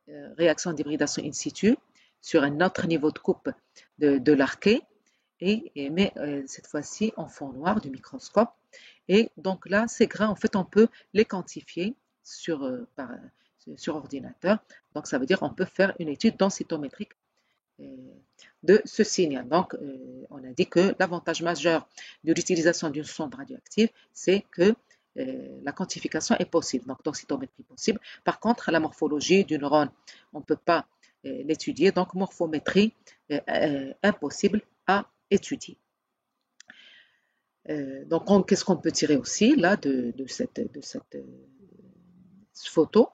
réaction d'hybridation in situ sur un autre niveau de coupe de l'arché, mais cette fois-ci en fond noir du microscope. Et donc là, ces grains, en fait, on peut les quantifier sur ordinateur. Donc ça veut dire qu'on peut faire une étude densitométrique de ce signal. Donc, on a dit que l'avantage majeur de l'utilisation d'une sonde radioactive, c'est que la quantification est possible, donc densitométrie possible. Par contre, la morphologie du neurone, on ne peut pas l'étudier, donc morphométrie impossible à étudier. Donc, qu'est-ce qu'on peut tirer aussi là de cette photo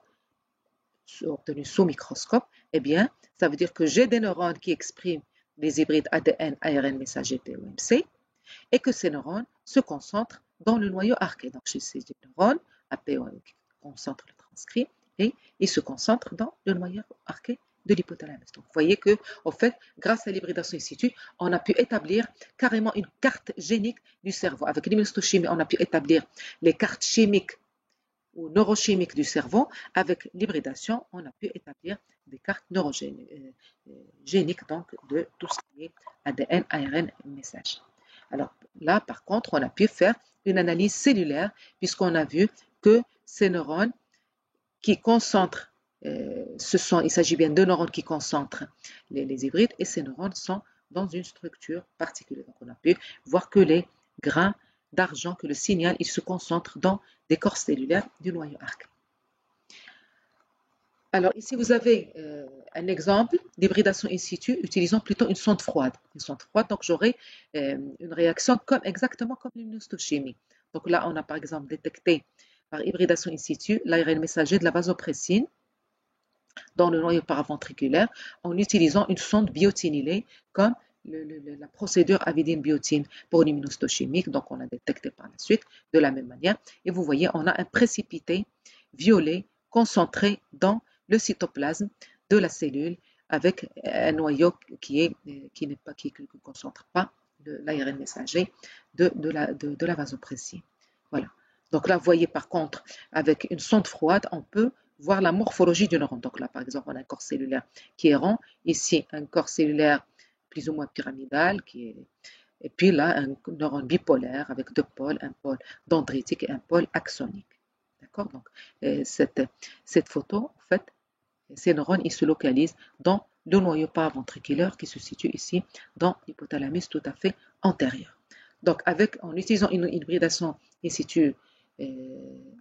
obtenue sous microscope? Eh bien, ça veut dire que j'ai des neurones qui expriment les hybrides ADN, ARN messager POMC et que ces neurones se concentrent dans le noyau arqué. Donc, chez ces neurones, APOM qui concentrent le transcrit et ils se concentrent dans le noyau arqué de l'hypothalamus. Donc, vous voyez que, en fait, grâce à l'hybridation in situ, on a pu établir carrément une carte génique du cerveau. Avec l'immunohistochimie, on a pu établir les cartes chimiques ou neurochimiques du cerveau, avec l'hybridation, on a pu établir des cartes neurogéniques donc de tout ce qui est ADN, ARN, message. Alors là, par contre, on a pu faire une analyse cellulaire puisqu'on a vu que ces neurones qui concentrent, il s'agit bien de neurones qui concentrent les hybrides et ces neurones sont dans une structure particulière. Donc on a pu voir que les grains d'argent, que le signal, il se concentre dans des corps cellulaires du noyau arc. Alors ici vous avez un exemple d'hybridation in situ utilisant plutôt une sonde froide. Une sonde froide, donc j'aurai une réaction exactement comme l'immunohistochimie. Donc là on a par exemple détecté par hybridation in situ l'ARN messager de la vasopressine dans le noyau paraventriculaire en utilisant une sonde biotinylée comme la procédure avidine-biotine pour l'immunohistochimique. Donc on a détecté par la suite de la même manière. Et vous voyez, on a un précipité violet concentré dans le cytoplasme de la cellule avec un noyau qui ne concentre pas l'ARN messager de la vasopressine. Voilà. Donc là, vous voyez par contre, avec une sonde froide, on peut voir la morphologie du neurone. Donc là, par exemple, on a un corps cellulaire qui est rond. Ici, un corps cellulaire plus ou moins pyramidal. Et puis là, un neurone bipolaire avec deux pôles, un pôle dendritique et un pôle axonique. D'accord? Donc, cette photo, en fait, ces neurones, ils se localisent dans le noyau paraventriculaire qui se situe ici, dans l'hypothalamus tout à fait antérieur. Donc, en utilisant une hybridation in situ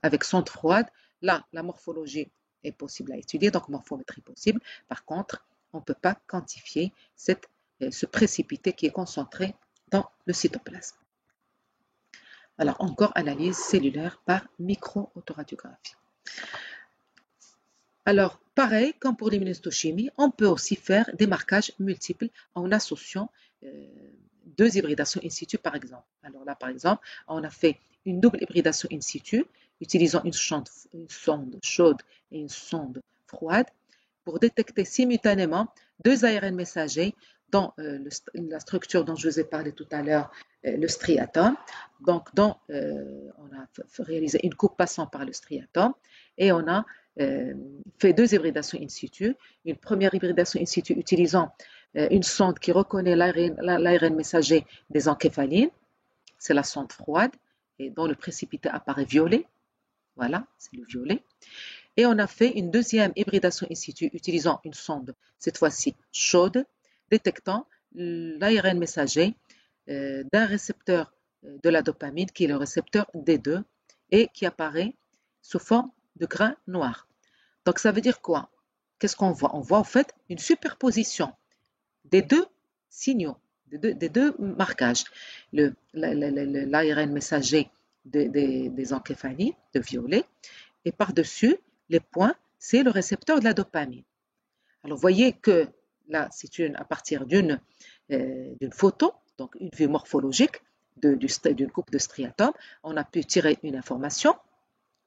avec sonde froide, là, la morphologie est possible à étudier, donc morphométrie possible. Par contre, on ne peut pas quantifier ce précipité qui est concentré dans le cytoplasme. Alors, encore analyse cellulaire par micro-autoradiographie. Alors, pareil, comme pour l'immunohistochimie, on peut aussi faire des marquages multiples en associant deux hybridations in situ, par exemple. Alors là, par exemple, on a fait une double hybridation in situ, utilisant une sonde chaude et une sonde froide, pour détecter simultanément deux ARN messagers dans la structure dont je vous ai parlé tout à l'heure, le striatum. Donc, on a réalisé une coupe passant par le striatum et on a fait deux hybridations in situ. Une première hybridation in situ utilisant une sonde qui reconnaît l'ARN messager des encéphalines, c'est la sonde froide, et dont le précipité apparaît violet. Voilà, c'est le violet. Et on a fait une deuxième hybridation in situ utilisant une sonde, cette fois-ci chaude, détectant l'ARN messager d'un récepteur de la dopamine, qui est le récepteur D2, et qui apparaît sous forme de grains noirs. Donc ça veut dire quoi? Qu'est-ce qu'on voit? On voit en fait une superposition des deux signaux, des deux marquages. L'ARN messager des encéphalines, de violet, et par-dessus, les points, c'est le récepteur de la dopamine. Alors vous voyez que là, c'est à partir d'une photo, donc une vue morphologique d'une coupe de striatum, on a pu tirer une information.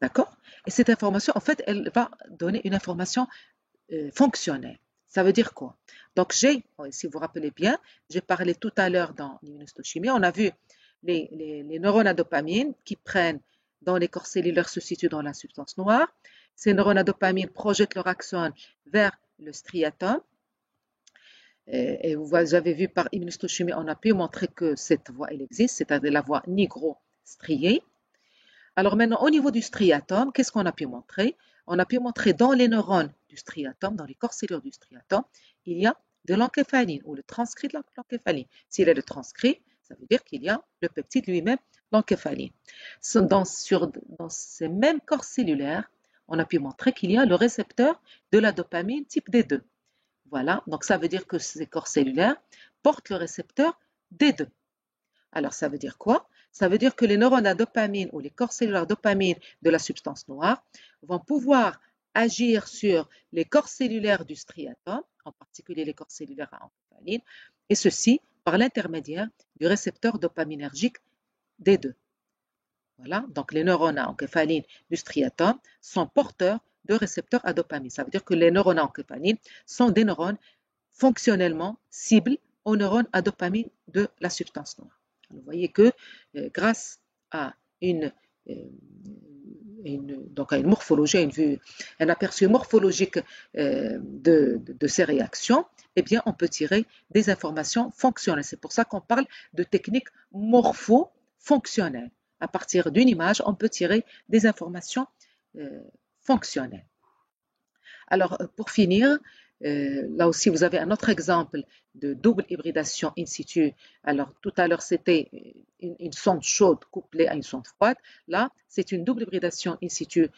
D'accord? Et cette information, en fait, elle va donner une information fonctionnelle. Ça veut dire quoi? Donc, si vous vous rappelez bien, j'ai parlé tout à l'heure dans l'immunohistochimie, on a vu les neurones à dopamine qui prennent dans les corps cellulaires se situent dans la substance noire. Ces neurones à dopamine projettent leur axone vers le striatum. Et vous avez vu par immunohistochimie, on a pu montrer que cette voie, elle existe, c'est-à-dire la voie nigro-striée. Alors maintenant, au niveau du striatum, qu'est-ce qu'on a pu montrer? On a pu montrer dans les neurones du striatum, dans les corps cellulaires du striatum, il y a de l'encéphaline ou le transcrit de l'encéphaline. S'il est le transcrit, ça veut dire qu'il y a le peptide lui-même, l'encéphaline. Dans ces mêmes corps cellulaires, on a pu montrer qu'il y a le récepteur de la dopamine type D2. Voilà, donc ça veut dire que ces corps cellulaires portent le récepteur D2. Alors ça veut dire quoi? Ça veut dire que les neurones à dopamine ou les corps cellulaires dopamine de la substance noire vont pouvoir agir sur les corps cellulaires du striatum, en particulier les corps cellulaires à encéphaline, et ceci par l'intermédiaire du récepteur dopaminergique D2. Voilà, donc les neurones à encéphaline du striatum sont porteurs de récepteurs à dopamine. Ça veut dire que les neurones à encéphaline sont des neurones fonctionnellement cibles aux neurones à dopamine de la substance noire. Vous voyez que grâce à une donc à une morphologie, un aperçu morphologique de ces réactions, eh bien, on peut tirer des informations fonctionnelles. C'est pour ça qu'on parle de technique morpho-fonctionnelle. À partir d'une image, on peut tirer des informations fonctionnelles. Alors, pour finir, là aussi, vous avez un autre exemple de double hybridation in situ. Alors, tout à l'heure, c'était une sonde chaude couplée à une sonde froide. Là, c'est une double hybridation in situ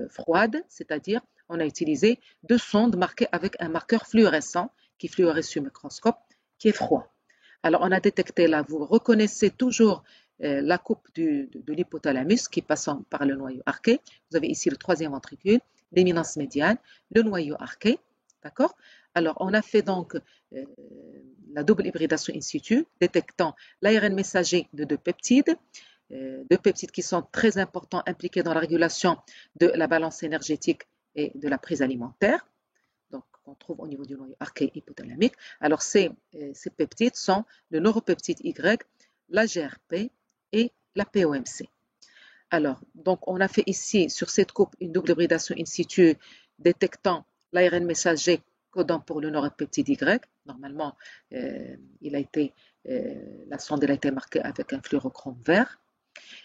froide, c'est-à-dire on a utilisé deux sondes marquées avec un marqueur fluorescent qui fluoresce sur le microscope, qui est froid. Alors, on a détecté là, vous reconnaissez toujours la coupe de l'hypothalamus qui passe par le noyau arqué. Vous avez ici le troisième ventricule, l'éminence médiane, le noyau arqué. D'accord? Alors, on a fait donc la double hybridation in situ, détectant l'ARN messager de deux peptides qui sont très importants, impliqués dans la régulation de la balance énergétique et de la prise alimentaire. Donc, qu'on trouve au niveau du noyau arché hypothalamique. Alors, ces peptides sont le neuropeptide Y, la GRP et la POMC. Alors, donc, on a fait ici, sur cette coupe, une double hybridation in situ détectant l'ARN messager codant pour le neuropeptide Y. Normalement, la sonde a été marquée avec un fluorochrome vert.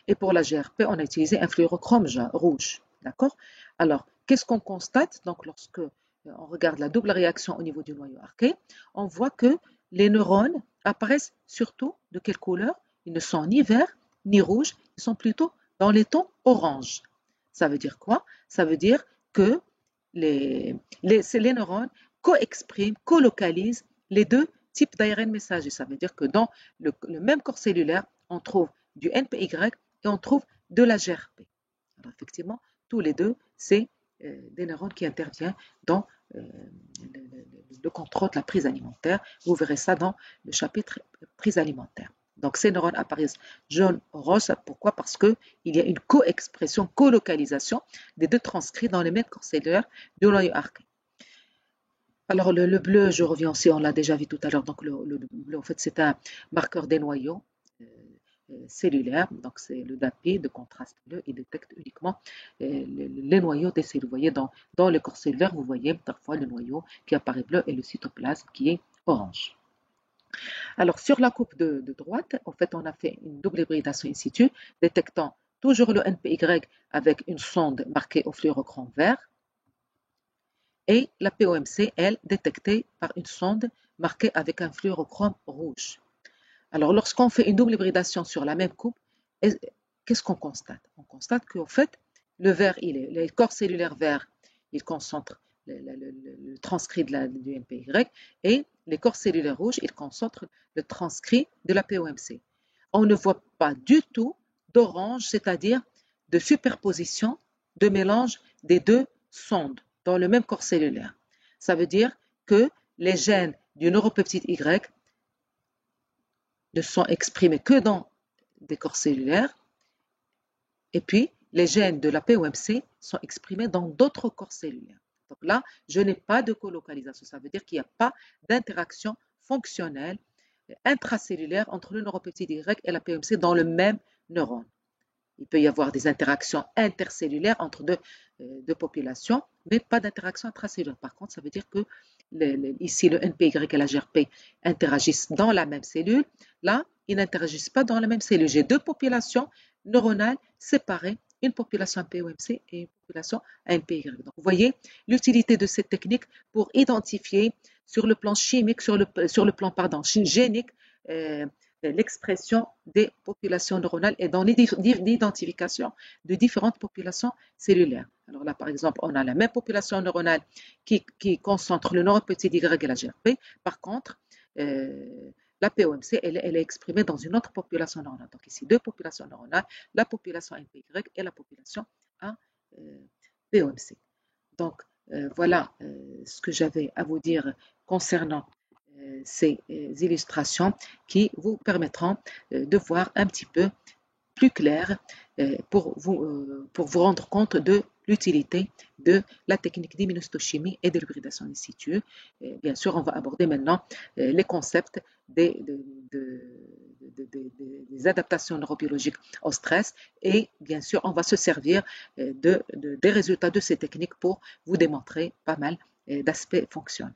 Et pour la GRP, on a utilisé un fluorochrome rouge. D'accord? Alors, qu'est-ce qu'on constate? Donc, lorsque on regarde la double réaction au niveau du noyau arché, on voit que les neurones apparaissent surtout de quelle couleur? Ils ne sont ni verts ni rouges, ils sont plutôt dans les tons orange. Ça veut dire quoi? Ça veut dire que les neurones co-expriment, co-localisent les deux types d'ARN messager. Ça veut dire que dans le même corps cellulaire, on trouve du NPY et on trouve de la GRP. Alors effectivement, tous les deux, c'est des neurones qui interviennent dans le contrôle de la prise alimentaire. Vous verrez ça dans le chapitre prise alimentaire. Donc ces neurones apparaissent jaune-rose. Pourquoi? Parce qu'il y a une co-expression, co-localisation des deux transcrits dans les mêmes corps cellulaires du noyau arché. Alors le bleu, je reviens aussi, on l'a déjà vu tout à l'heure. Donc le bleu, en fait, c'est un marqueur des noyaux cellulaires. Donc c'est le DAPI de contraste bleu. Il détecte uniquement les noyaux des cellules. Vous voyez, dans le corps cellulaire, vous voyez parfois le noyau qui apparaît bleu et le cytoplasme qui est orange. Alors, sur la coupe de droite, en fait, on a fait une double hybridation in situ, détectant toujours le NPY avec une sonde marquée au fluorochrome vert et la POMC, elle, détectée par une sonde marquée avec un fluorochrome rouge. Alors, lorsqu'on fait une double hybridation sur la même coupe, qu'est-ce qu'on constate? On constate qu'en fait, le vert, les corps cellulaires verts, ils concentrent le transcrit du NPY et les corps cellulaires rouges, ils concentrent le transcrit de la POMC. On ne voit pas du tout d'orange, c'est-à-dire de superposition, de mélange des deux sondes dans le même corps cellulaire. Ça veut dire que les gènes du neuropeptide Y ne sont exprimés que dans des corps cellulaires et puis les gènes de la POMC sont exprimés dans d'autres corps cellulaires. Donc là, je n'ai pas de colocalisation. Ça veut dire qu'il n'y a pas d'interaction fonctionnelle intracellulaire entre le neuropeptide Y et la POMC dans le même neurone. Il peut y avoir des interactions intercellulaires entre deux populations, mais pas d'interaction intracellulaire. Par contre, ça veut dire que ici, le NPY et la GRP interagissent dans la même cellule. Là, ils n'interagissent pas dans la même cellule. J'ai deux populations neuronales séparées, une population POMC et une population NPY. Donc, vous voyez l'utilité de cette technique pour identifier sur le plan chimique, sur le plan génique, l'expression des populations neuronales et dans l'identification de différentes populations cellulaires. Alors là, par exemple, on a la même population neuronale qui concentre le neuropeptide Y et la GRP. Par contre, la POMC, elle est exprimée dans une autre population neuronale. Donc ici, deux populations neuronales, la population NPY et la population POMC. Donc, voilà ce que j'avais à vous dire concernant ces illustrations qui vous permettront de voir un petit peu plus clair pour vous rendre compte de l'utilité de la technique d'immunohistochimie et de l'hybridation in situ. Bien sûr, on va aborder maintenant les concepts des des adaptations neurobiologiques au stress et bien sûr, on va se servir des résultats de ces techniques pour vous démontrer pas mal d'aspects fonctionnels.